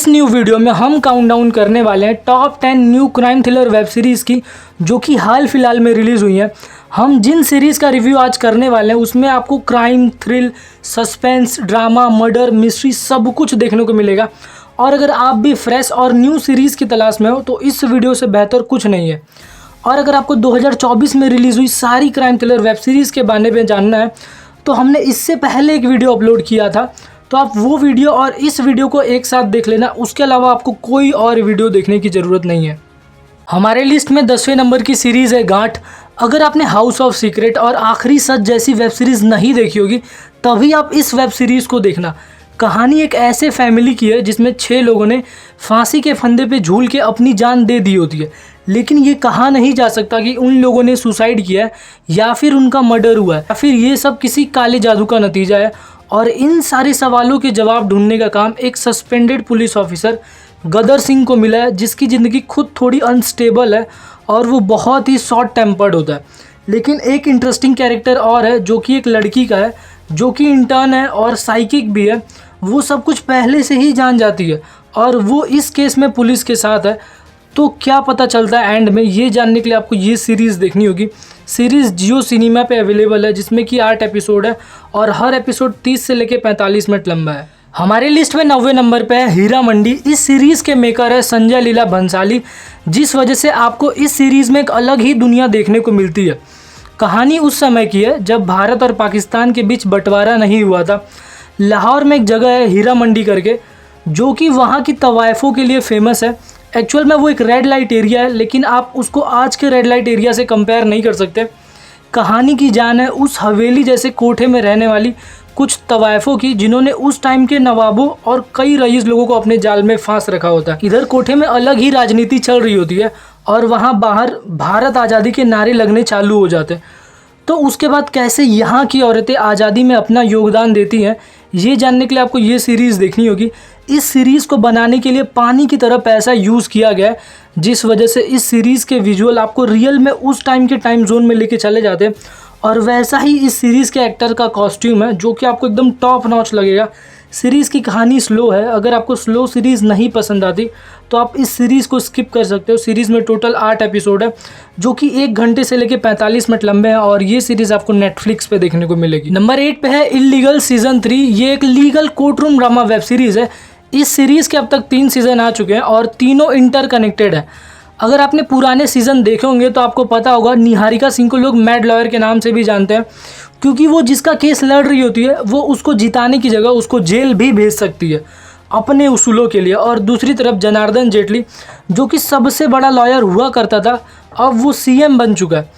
इस new video में हम काउंटडाउन करने वाले हैं top 10 new crime thriller web series की जो कि हाल फिलहाल में रिलीज़ हुई हैं। हम जिन सीरीज़ का रिव्यू आज करने वाले हैं उसमें आपको crime, thrill, suspense, drama, murder, mystery सब कुछ देखने को मिलेगा। और अगर आप भी फ्रेश और न्यू सीरीज़ की तलाश में हो तो इस वीडियो से बेहतर कुछ नहीं है। और अगर आपको 2024 में रिलीज़ हुई सारी क्राइम थ्रिलर वेब सीरीज़ के बारे में जानना है तो हमने इससे पहले एक वीडियो अपलोड किया था, तो आप वो वीडियो और इस वीडियो को एक साथ देख लेना। उसके अलावा आपको कोई और वीडियो देखने की ज़रूरत नहीं है। हमारे लिस्ट में 10वें नंबर की सीरीज़ है गांठ। अगर आपने हाउस ऑफ सीक्रेट और आखिरी सच जैसी वेब सीरीज़ नहीं देखी होगी तभी आप इस वेब सीरीज़ को देखना। कहानी एक ऐसे फैमिली की है जिसमें 6 लोगों ने फांसी के फंदे पे झूल के अपनी जान दे दी होती है, लेकिन ये कहा नहीं जा सकता कि उन लोगों ने सुसाइड किया है या फिर उनका मर्डर हुआ है या फिर ये सब किसी काले जादू का नतीजा है। और इन सारे सवालों के जवाब ढूंढने का काम एक सस्पेंडेड पुलिस ऑफिसर गदर सिंह को मिला है, जिसकी ज़िंदगी खुद थोड़ी अनस्टेबल है और वो बहुत ही शॉर्ट टेम्पर्ड होता है। लेकिन एक इंटरेस्टिंग कैरेक्टर और है जो कि एक लड़की का है जो कि इंटर्न है और साइकिक भी है। वो सब कुछ पहले से ही जान जाती है और वो इस केस में पुलिस के साथ है। तो क्या पता चलता है एंड में, ये जानने के लिए आपको ये सीरीज़ देखनी होगी। सीरीज़ जियो सिनेमा पे अवेलेबल है जिसमें कि 8 एपिसोड है और हर एपिसोड 30 से लेकर 45 मिनट लंबा है। हमारे लिस्ट में 9वें नंबर पे है हीरा मंडी। इस सीरीज़ के मेकर है संजय लीला भंसाली, जिस वजह से आपको इस सीरीज़ में एक अलग ही दुनिया देखने को मिलती है। कहानी उस समय की है जब भारत और पाकिस्तान के बीच बंटवारा नहीं हुआ था। लाहौर में एक जगह है हीरा मंडी करके जो कि वहाँ की तवाइफों के लिए फेमस है। एक्चुअल में वो एक रेड लाइट एरिया है, लेकिन आप उसको आज के रेड लाइट एरिया से कंपेयर नहीं कर सकते। कहानी की जान है उस हवेली जैसे कोठे में रहने वाली कुछ तवाइफों की जिन्होंने उस टाइम के नवाबों और कई रईस लोगों को अपने जाल में फांस रखा होता है। इधर कोठे में अलग ही राजनीति चल रही होती है और वहाँ बाहर भारत आज़ादी के नारे लगने चालू हो जाते हैं। तो उसके बाद कैसे यहाँ की औरतें आज़ादी में अपना योगदान देती हैं, ये जानने के लिए आपको ये सीरीज़ देखनी होगी। इस सीरीज़ को बनाने के लिए पानी की तरह पैसा यूज़ किया गया है, जिस वजह से इस सीरीज़ के विजुअल आपको रियल में उस टाइम के टाइम जोन में लेके चले जाते हैं। और वैसा ही इस सीरीज़ के एक्टर का कॉस्ट्यूम है जो कि आपको एकदम टॉप नॉच लगेगा। सीरीज़ की कहानी स्लो है, अगर आपको स्लो सीरीज़ नहीं पसंद आती तो आप इस सीरीज़ को स्किप कर सकते हो। सीरीज़ में टोटल 8 एपिसोड है जो कि 1 घंटे से लेकर 45 मिनट लंबे हैं और ये सीरीज़ आपको नेटफ्लिक्स पे देखने को मिलेगी। नंबर 8 पे है इल्लीगल सीजन 3। ये एक legal court room drama web series है। इस सीरीज़ के अब तक 3 सीज़न आ चुके हैं और तीनों इंटरकनेक्टेड है। अगर आपने पुराने सीज़न देखे होंगे तो आपको पता होगा निहारिका सिंह को लोग मैड लॉयर के नाम से भी जानते हैं, क्योंकि वो जिसका केस लड़ रही होती है वो उसको जिताने की जगह उसको जेल भी भेज सकती है अपने उसूलों के लिए। और दूसरी तरफ जनार्दन जेटली जो कि सबसे बड़ा लॉयर हुआ करता था, अब वो सीएम बन चुका है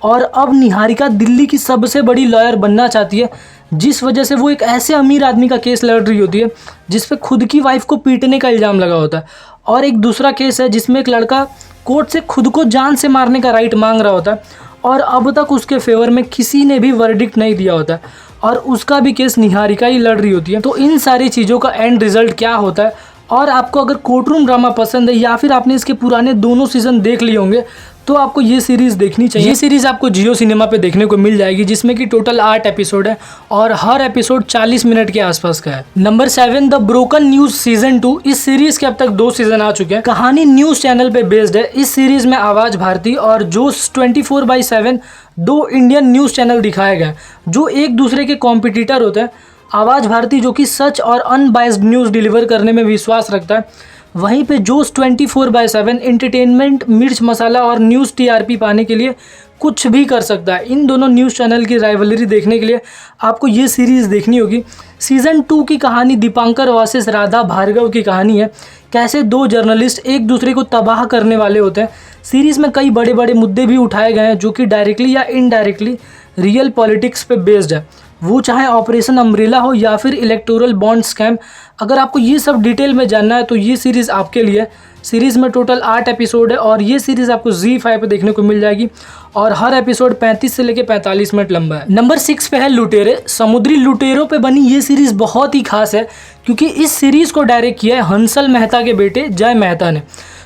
और अब निहारिका दिल्ली की सबसे बड़ी लॉयर बनना चाहती है, जिस वजह से वो एक ऐसे अमीर आदमी का केस लड़ रही होती है जिस पे खुद की वाइफ को पीटने का इल्ज़ाम लगा होता है। और एक दूसरा केस है जिसमें एक लड़का कोर्ट से खुद को जान से मारने का राइट मांग रहा होता है और अब तक उसके फेवर में किसी ने भी वर्डिक्ट नहीं दिया होता है और उसका भी केस निहारिका ही लड़ रही होती है। तो इन सारी चीज़ों का एंड रिजल्ट क्या होता है, और आपको अगर कोर्ट रूम ड्रामा पसंद है या फिर आपने इसके पुराने दोनों सीज़न देख लिए होंगे तो आपको ये सीरीज़ देखनी चाहिए। ये सीरीज़ आपको जियो सिनेमा पे देखने को मिल जाएगी जिसमें कि टोटल 8 एपिसोड है और हर एपिसोड 40 मिनट के आसपास का है। Number 7 the broken news season 2। इस सीरीज़ के अब तक 2 सीजन आ चुके हैं। कहानी न्यूज़ चैनल पे बेस्ड है। इस सीरीज़ में आवाज़ भारती और जोश 24/7 2 इंडियन न्यूज़ चैनल दिखाए गए जो एक दूसरे के कॉम्पिटिटर होते हैं। आवाज़ भारती जो कि सच और अनबायस्ड न्यूज़ डिलीवर करने में विश्वास रखता है, वहीं पे जोश 24/7 एंटरटेनमेंट, मिर्च मसाला और न्यूज़ टीआरपी पाने के लिए कुछ भी कर सकता है। इन दोनों न्यूज़ चैनल की राइवलरी देखने के लिए आपको ये सीरीज़ देखनी होगी। सीज़न 2 की कहानी दीपांकर वर्सेस राधा भार्गव की कहानी है, कैसे 2 जर्नलिस्ट एक दूसरे को तबाह करने वाले होते हैं। सीरीज़ में कई बड़े बड़े मुद्दे भी उठाए गए हैं जो कि डायरेक्टली या इनडायरेक्टली रियल पॉलिटिक्स पे बेस्ड है, वो चाहे ऑपरेशन अम्ब्रेला हो या फिर इलेक्टोरल बॉन्ड स्कैम। अगर आपको ये सब डिटेल में जानना है तो ये सीरीज़ आपके लिए। सीरीज़ में टोटल 8 एपिसोड है और ये सीरीज़ आपको ZEE5 पे देखने को मिल जाएगी और हर एपिसोड 35 से लेकर 45 मिनट लंबा है। नंबर 6 पे है लुटेरे। समुद्री लुटेरों पे बनी ये सीरीज़ बहुत ही खास है क्योंकि इस सीरीज़ को डायरेक्ट किया है हंसल मेहता के बेटे जय मेहता ने।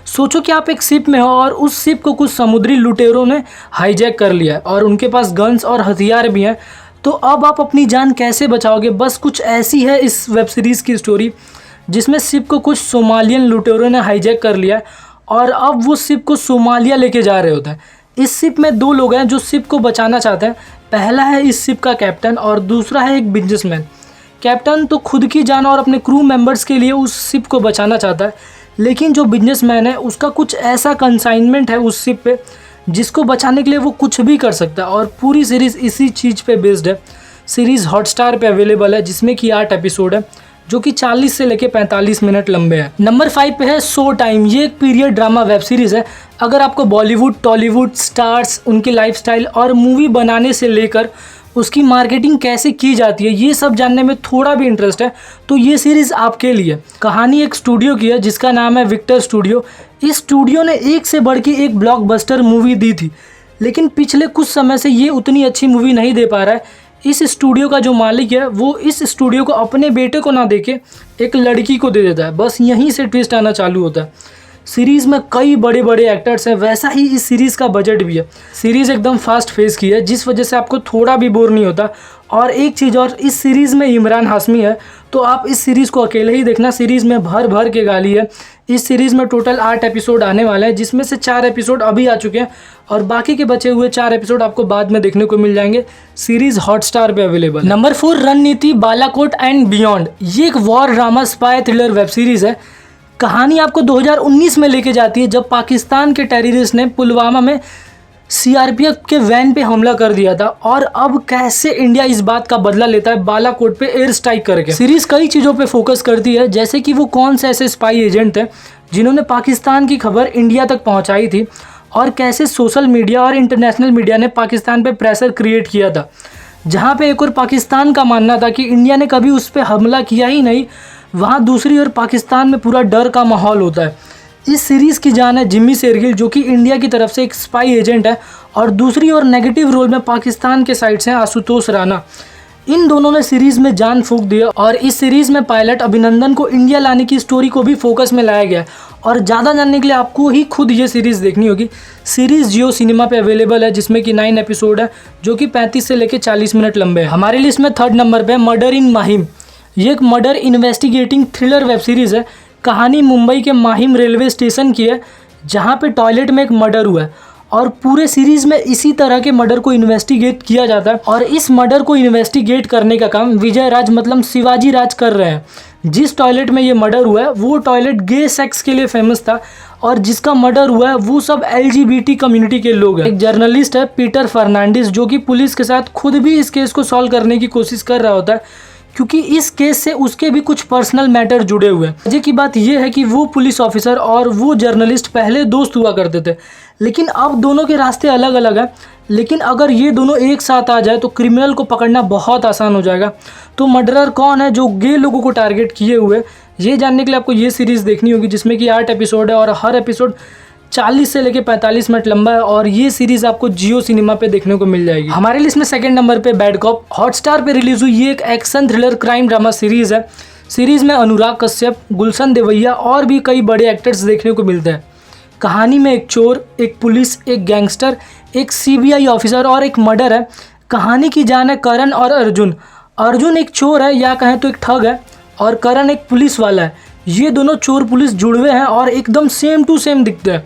सोचो कि आप एक शिप में हो और उस शिप को कुछ समुद्री लुटेरों ने हाईजैक कर लिया है और उनके पास गन्स और हथियार भी हैं। तो अब आप अपनी जान कैसे बचाओगे, बस कुछ ऐसी है इस वेब सीरीज़ की स्टोरी। जिसमें शिप को कुछ सोमालियन लुटेरों ने हाईजैक कर लिया है और अब वो शिप को सोमालिया लेके जा रहे होते हैं। इस शिप में 2 लोग हैं जो शिप को बचाना चाहते हैं। पहला है इस शिप का कैप्टन और दूसरा है एक बिजनेसमैन। कैप्टन तो खुद की जान और अपने क्रू मेंबर्स के लिए उस शिप को बचाना चाहता है, लेकिन जो बिजनेसमैन है उसका कुछ ऐसा कंसाइनमेंट है उस शिप पे जिसको बचाने के लिए वो कुछ भी कर सकता है। और पूरी सीरीज़ इसी चीज़ पे बेस्ड है। सीरीज़ हॉटस्टार पे अवेलेबल है, जिसमें कि 8 एपिसोड है जो कि 40 से लेके 45 मिनट लंबे हैं। नंबर 5 पे है शो टाइम। ये एक पीरियड ड्रामा वेब सीरीज़ है। अगर आपको बॉलीवुड, टॉलीवुड स्टार्स, उनके लाइफस्टाइल और मूवी बनाने से लेकर उसकी मार्केटिंग कैसे की जाती है ये सब जानने में थोड़ा भी इंटरेस्ट है तो ये सीरीज़ आपके लिए। कहानी एक स्टूडियो की है जिसका नाम है विक्टर स्टूडियो। इस स्टूडियो ने एक से बढ़ के एक ब्लॉकबस्टर मूवी दी थी, लेकिन पिछले कुछ समय से ये उतनी अच्छी मूवी नहीं दे पा रहा है। इस स्टूडियो का जो मालिक है वो इस स्टूडियो को अपने बेटे को ना देके एक लड़की को दे देता है। बस यहीं से ट्विस्ट आना चालू होता है। सीरीज़ में कई बड़े बड़े एक्टर्स हैं, वैसा ही इस सीरीज़ का बजट भी है। सीरीज़ एकदम फास्ट फेस की है जिस वजह से आपको थोड़ा भी बोर नहीं होता। और एक चीज़ और, इस सीरीज़ में इमरान हाशमी है तो आप इस सीरीज़ को अकेले ही देखना। सीरीज़ में भर भर के गाली है। इस सीरीज़ में टोटल 8 एपिसोड आने वाले हैं, जिसमें से 4 एपिसोड अभी आ चुके हैं और बाकी के बचे हुए 4 एपिसोड आपको बाद में देखने को मिल जाएंगे। सीरीज़ हॉटस्टार पे अवेलेबल। नंबर 4 रणनीति बालाकोट एंड बियॉन्ड। ये एक war drama spy thriller web series है। कहानी आपको 2019 में लेके जाती है जब पाकिस्तान के टेररिस्ट ने पुलवामा में सीआरपीएफ के वैन पे हमला कर दिया था और अब कैसे इंडिया इस बात का बदला लेता है बालाकोट पे एयर स्ट्राइक करके। सीरीज कई चीज़ों पे फोकस करती है, जैसे कि वो कौन से ऐसे स्पाई एजेंट थे जिन्होंने पाकिस्तान की खबर इंडिया तक पहुंचाई थी और कैसे सोशल मीडिया और इंटरनेशनल मीडिया ने पाकिस्तान पे प्रेशर क्रिएट किया था। जहाँ पे एक और पाकिस्तान का मानना था कि इंडिया ने कभी उस पर हमला किया ही नहीं, वहाँ दूसरी ओर पाकिस्तान में पूरा डर का माहौल होता है। इस सीरीज़ की जान है जिम्मी शेरगिल, जो कि इंडिया की तरफ से एक स्पाई एजेंट है, और दूसरी ओर नेगेटिव रोल में पाकिस्तान के साइड से हैं आशुतोष राणा। इन दोनों ने सीरीज़ में जान फूंक दिया और इस सीरीज़ में पायलट अभिनंदन को इंडिया लाने की स्टोरी को भी फोकस में लाया गया। और ज़्यादा जानने के लिए आपको ही खुद ये सीरीज़ देखनी होगी। सीरीज़ जियो सिनेमा पे अवेलेबल है, जिसमें कि 9 एपिसोड है जो कि 35 से लेकर 40 मिनट लंबे हैं। हमारे लिस्ट में 3rd नंबर पे मर्डर इन माहिम। ये एक murder investigating thriller web series है। कहानी मुंबई के माहिम रेलवे स्टेशन की है, जहाँ पे टॉयलेट में एक मर्डर हुआ है और पूरे सीरीज़ में इसी तरह के मर्डर को इन्वेस्टिगेट किया जाता है। और इस मर्डर को इन्वेस्टिगेट करने का काम विजय राज मतलब शिवाजी राज कर रहे हैं। जिस टॉयलेट में ये मर्डर हुआ है वो टॉयलेट गे सेक्स के लिए फेमस था और जिसका मर्डर हुआ है वो सब LGBT कम्युनिटी के लोग हैं। एक जर्नलिस्ट है पीटर फर्नांडिस, जो कि पुलिस के साथ खुद भी इस केस को सॉल्व करने की कोशिश कर रहा होता है, क्योंकि इस केस से उसके भी कुछ पर्सनल मैटर जुड़े हुए हैं। मजे की बात यह है कि वो पुलिस ऑफिसर और वो जर्नलिस्ट पहले दोस्त हुआ करते थे, लेकिन अब दोनों के रास्ते अलग अलग हैं। लेकिन अगर ये दोनों एक साथ आ जाए तो क्रिमिनल को पकड़ना बहुत आसान हो जाएगा। तो मर्डरर कौन है जो गे लोगों को टारगेट किए हुए, ये जानने के लिए आपको ये सीरीज़ देखनी होगी, जिसमें कि 8 एपिसोड है और हर एपिसोड 40 से लेकर 45 मिनट लंबा है। और ये सीरीज़ आपको जियो सिनेमा पे देखने को मिल जाएगी। हमारे लिस्ट में 2nd नंबर पे बैड कॉप। हॉटस्टार पे रिलीज हुई ये एक action thriller crime drama series है। सीरीज़ में अनुराग कश्यप, गुलशन देवैया और भी कई बड़े एक्टर्स देखने को मिलते हैं। कहानी में एक चोर, एक पुलिस, एक गैंगस्टर, एक CBI ऑफिसर और एक मर्डर है। कहानी की जान है करण और अर्जुन। अर्जुन एक चोर है या कहें तो एक ठग है और करण एक पुलिस वाला है। ये दोनों चोर पुलिस जुड़वे हैं और एकदम सेम टू सेम दिखते हैं।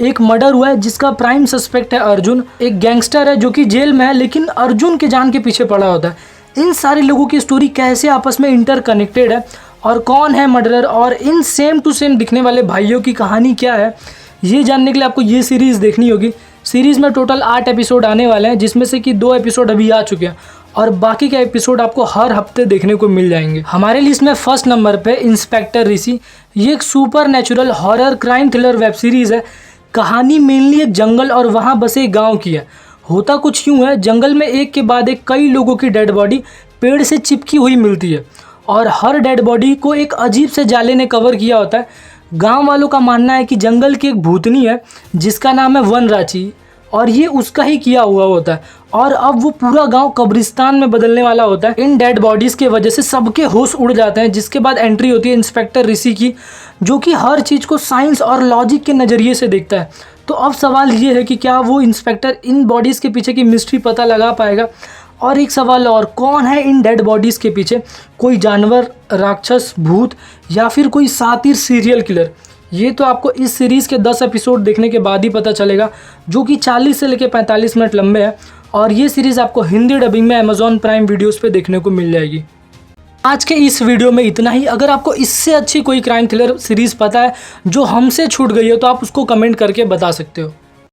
एक मर्डर हुआ है जिसका प्राइम सस्पेक्ट है अर्जुन। एक गैंगस्टर है जो कि जेल में है लेकिन अर्जुन के जान के पीछे पड़ा होता है। इन सारे लोगों की स्टोरी कैसे आपस में इंटरकनेक्टेड है और कौन है मर्डरर और इन सेम टू सेम दिखने वाले भाइयों की कहानी क्या है, ये जानने के लिए आपको ये सीरीज़ देखनी होगी। सीरीज़ में टोटल 8 एपिसोड आने वाले हैं, जिसमें से कि 2 एपिसोड अभी आ चुके हैं और बाकी के एपिसोड आपको हर हफ्ते देखने को मिल जाएंगे। हमारे लिस्ट में 1st नंबर पे इंस्पेक्टर ऋषि। ये एक super natural horror crime thriller web series है। कहानी मेनली एक जंगल और वहाँ बसे एक गाँव की है। होता कुछ यूँ है, जंगल में एक के बाद एक कई लोगों की डेड बॉडी पेड़ से चिपकी हुई मिलती है और हर डेड बॉडी को एक अजीब से जाले ने कवर किया होता है। गांव वालों का मानना है कि जंगल की एक भूतनी है जिसका नाम है वनराची और ये उसका ही किया हुआ होता है और अब वो पूरा गांव कब्रिस्तान में बदलने वाला होता है। इन डेड बॉडीज़ के वजह से सबके होश उड़ जाते हैं, जिसके बाद एंट्री होती है इंस्पेक्टर ऋषि की, जो कि हर चीज़ को साइंस और लॉजिक के नज़रिए से देखता है। तो अब सवाल ये है कि क्या वो इंस्पेक्टर इन बॉडीज़ के पीछे की मिस्ट्री पता लगा पाएगा और एक सवाल और, कौन है इन डेड बॉडीज़ के पीछे? कोई जानवर, राक्षस, भूत या फिर कोई सातिर सीरियल किलर? ये तो आपको इस सीरीज़ के 10 एपिसोड देखने के बाद ही पता चलेगा, जो कि 40 से लेकर 45 मिनट लंबे हैं। और ये सीरीज़ आपको हिंदी डबिंग में अमेजॉन प्राइम वीडियोस पे देखने को मिल जाएगी। आज के इस वीडियो में इतना ही। अगर आपको इससे अच्छी कोई क्राइम थ्रिलर सीरीज़ पता है जो हमसे छूट गई है तो आप उसको कमेंट करके बता सकते हो।